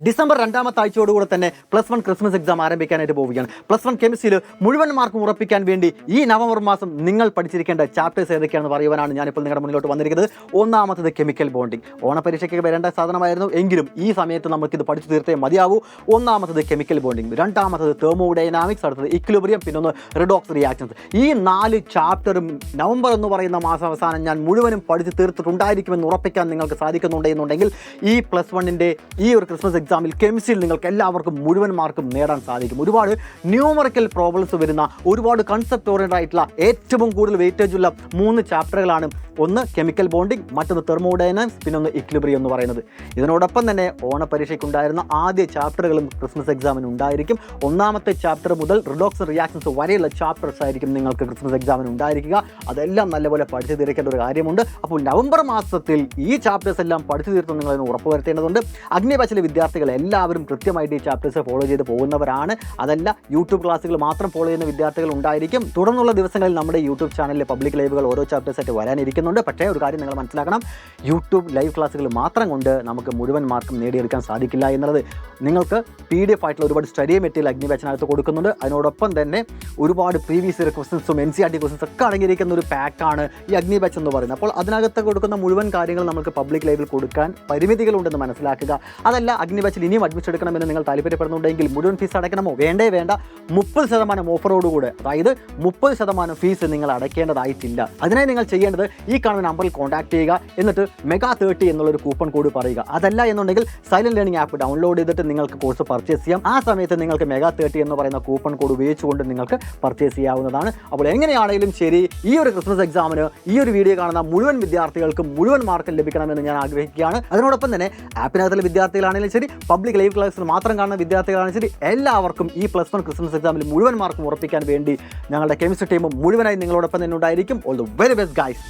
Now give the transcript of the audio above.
December രണ്ടാമത്തെ ആഴ്ചയോടുകൂടെ തന്നെ +1 Christmas exam ആരംഭിക്കാനായിട്ട് പോവുകയാണ്. +1 കെമിസ്ട്രിയിൽ മുഴുവൻ മാർക്കും ഉറപ്പിക്കാൻ വേണ്ടി ഈ നവംബർ മാസം നിങ്ങൾ പഠിച്ചിരിക്കേണ്ട ചാപ്റ്റേഴ്സ് ഏതൊക്കെയാണെന്ന് പറയുവാനാണ് ഞാനിപ്പോൾ നിങ്ങളുടെ മുന്നിലോട്ട് വന്നിരിക്കുന്നത്. ഒന്നാമത്തത് കെമിക്കൽ ബോണ്ടിങ്. ഓണപരീക്ഷയ്ക്ക് വരേണ്ട സാധനമായിരുന്നു, എങ്കിലും ഈ സമയത്ത് നമുക്കിത് പഠിച്ചു തീർത്തേ മതിയാവൂ. ഒന്നാമത്തത് കെമിക്കൽ ബോണ്ടിങ്, രണ്ടാമത്തത് തെർമോഡൈനാമിക്സ്, അടുത്തത് ഇക്വിലിബ്രിയം, പിന്നെ ഒന്ന് റിഡോക്സ് റിയാക്ഷൻസ്. ഈ 4 ചാപ്റ്ററും നവംബർ എന്ന് പറയുന്ന മാസാവസാനം ഞാൻ മുഴുവനും പഠിച്ചു തീർത്തിട്ടുണ്ടായിരിക്കുമെന്ന് ഉറപ്പിക്കാൻ നിങ്ങൾക്ക് സാധിക്കുന്നുണ്ടെന്നുണ്ടെങ്കിൽ ഈ +1ൻ്റെ ഈ ഒരു ക്രിസ്മസ് എക്സാമിൽ കെമിസ്ട്രിയിൽ നിങ്ങൾക്ക് എല്ലാവർക്കും മുഴുവൻ മാർക്കും നേടാൻ സാധിക്കും. ഒരുപാട് ന്യൂമറിക്കൽ പ്രോബ്ലംസ് വരുന്ന, ഒരുപാട് കൺസെപ്റ്റ് ഓറിയൻറ്റഡ് ആയിട്ടുള്ള, ഏറ്റവും കൂടുതൽ വെയിറ്റേജ് ഉള്ള 3 ചാപ്റ്ററുകളാണ്. ഒന്ന് കെമിക്കൽ ബോണ്ടിങ്, മറ്റൊന്ന് തെർമോഡൈനാമിക്സ്, പിന്നെ ഒന്ന് ഇക്വിലിബ്രിയം എന്ന് പറയുന്നത്. ഇതിനോടൊപ്പം തന്നെ ഓണപരീക്ഷയ്ക്കുണ്ടായിരുന്ന ആദ്യ ചാപ്റ്ററുകളും ക്രിസ്മസ് എക്സാമിന് ഉണ്ടായിരിക്കും. ഒന്നാമത്തെ ചാപ്റ്റർ മുതൽ റിഡോക്സ് റിയാക്ഷൻസ് വരെയുള്ള ചാപ്റ്റേഴ്സ് ആയിരിക്കും നിങ്ങൾക്ക് ക്രിസ്മസ് എക്സാമിന് ഉണ്ടായിരിക്കുക. അതെല്ലാം നല്ലപോലെ പഠിച്ചു തീർക്കേണ്ട ഒരു കാര്യമുണ്ട്. അപ്പോൾ നവംബർ മാസത്തിൽ ഈ ചാപ്റ്റേഴ്സ് എല്ലാം പഠിച്ചു തീർത്ത് നിങ്ങളതിന് ഉറപ്പുവരുത്തേണ്ടതുണ്ട്. അഗ്നി ബാച്ചിലെ വിദ്യാർത്ഥികൾ എല്ലാവരും കൃത്യമായിട്ട് ഈ ചാപ്റ്റേഴ്സ് ഫോളോ ചെയ്ത് പോകുന്നവരാണ്. അതല്ല, യൂട്യൂബ് ക്ലാസ്സുകൾ മാത്രം ഫോളോ ചെയ്യുന്ന വിദ്യാർത്ഥികൾ ഉണ്ടായിരിക്കും. തുടർന്നുള്ള ദിവസങ്ങളിൽ നമ്മുടെ യൂട്യൂബ് ചാനലിലെ പബ്ലിക് ലൈവുകൾ ഓരോ ചാപ്റ്റേഴ്സായിട്ട് വരാനിരിക്കുന്നുണ്ട്. പക്ഷേ ഒരു കാര്യം നിങ്ങൾ മനസ്സിലാക്കണം, യൂട്യൂബ് ലൈവ് ക്ലാസ്സുകൾ മാത്രം കൊണ്ട് നമുക്ക് മുഴുവൻ മാർക്കും നേടിയെടുക്കാൻ സാധിക്കില്ല എന്നുള്ളത്. നിങ്ങൾക്ക് PDF ആയിട്ടുള്ള ഒരുപാട് സ്റ്റഡി മെറ്റീരിയൽ അഗ്നി ബാച്ചിനകത്ത് കൊടുക്കുന്നുണ്ട്. അതിനോടൊപ്പം തന്നെ ഒരുപാട് പ്രീവിയസ് ഇയർ ക്വസ്റ്റൻസും NCERT ക്വസ്റ്റൻസ് ഒക്കെ അടങ്ങിയിരിക്കുന്ന ഒരു പാക്കാണ് ഈ അഗ്നി ബാച്ച് എന്ന് പറയുന്നത്. അപ്പോൾ അതിനകത്ത് കൊടുക്കുന്ന മുഴുവൻ കാര്യങ്ങൾ നമുക്ക് പബ്ലിക് ലൈവിൽ കൊടുക്കാൻ പരിമിതികളുണ്ടെന്ന് മനസ്സിലാക്കുക. അതല്ല, അഗ്നി ബാച്ചിൽ ഇനിയും അഡ്മിഷൻ എടുക്കണമെന്ന് നിങ്ങൾ താല്പര്യപ്പെടുന്നുണ്ടെങ്കിൽ മുഴുവൻ ഫീസ് അടയ്ക്കണമോ? വേണ്ട, 30% ഓഫറോടുകൂടെ, അതായത് 30% ഫീസ് നിങ്ങൾ അടയ്ക്കേണ്ടതായിട്ടില്ല. അതിനായി നിങ്ങൾ ചെയ്യേണ്ടത് ഈ കാണുന്ന നമ്പറിൽ കോൺടാക്ട് ചെയ്യുക, എന്നിട്ട് MEGA30 എന്നുള്ളൊരു കൂപ്പൺ കോഡ് പറയുക. അതല്ല എന്നുണ്ടെങ്കിൽ സൈലന്റ് ലേണിംഗ് ആപ്പ് ഡൗൺലോഡ് ചെയ്തിട്ട് നിങ്ങൾക്ക് കോഴ്സ് പർച്ചേസ് ചെയ്യാം. ആ സമയത്ത് നിങ്ങൾക്ക് MEGA30 എന്ന് പറയുന്ന കൂപ്പൺ കോഡ് ഉപയോഗിച്ചുകൊണ്ട് നിങ്ങൾക്ക് പർച്ചേസ് ചെയ്യാവുന്നതാണ്. അപ്പോൾ എങ്ങനെയാണെങ്കിലും ശരി, ഈ ഒരു ക്രിസ്മസ് എക്സാമിന് ഈ ഒരു വീഡിയോ കാണുന്ന മുഴുവൻ വിദ്യാർത്ഥികൾക്കും മുഴുവൻ മാർക്ക് ലഭിക്കണമെന്ന് ഞാൻ ആഗ്രഹിക്കുകയാണ്. അതിനോടൊപ്പം തന്നെ ആപ്പിനകത്തുള്ള വിദ്യാർത്ഥികളാണെങ്കിലും ശരി, പബ്ലിക് ലൈവ് ക്ലാസ്സിൽ മാത്രം കാണുന്ന വിദ്യാർത്ഥികളാണെങ്കിലും ശരി, എല്ലാവർക്കും ഈ +1 ക്രിസ്മസ് എക്സാമിൽ മുഴുവൻ മാർക്കും ഉറപ്പിക്കാൻ വേണ്ടി ഞങ്ങളുടെ കെമിസ്ട്രി ടീം മുഴുവനായി നിങ്ങളോടൊപ്പം തന്നെ ഉണ്ടായിരിക്കും. All the very best guys.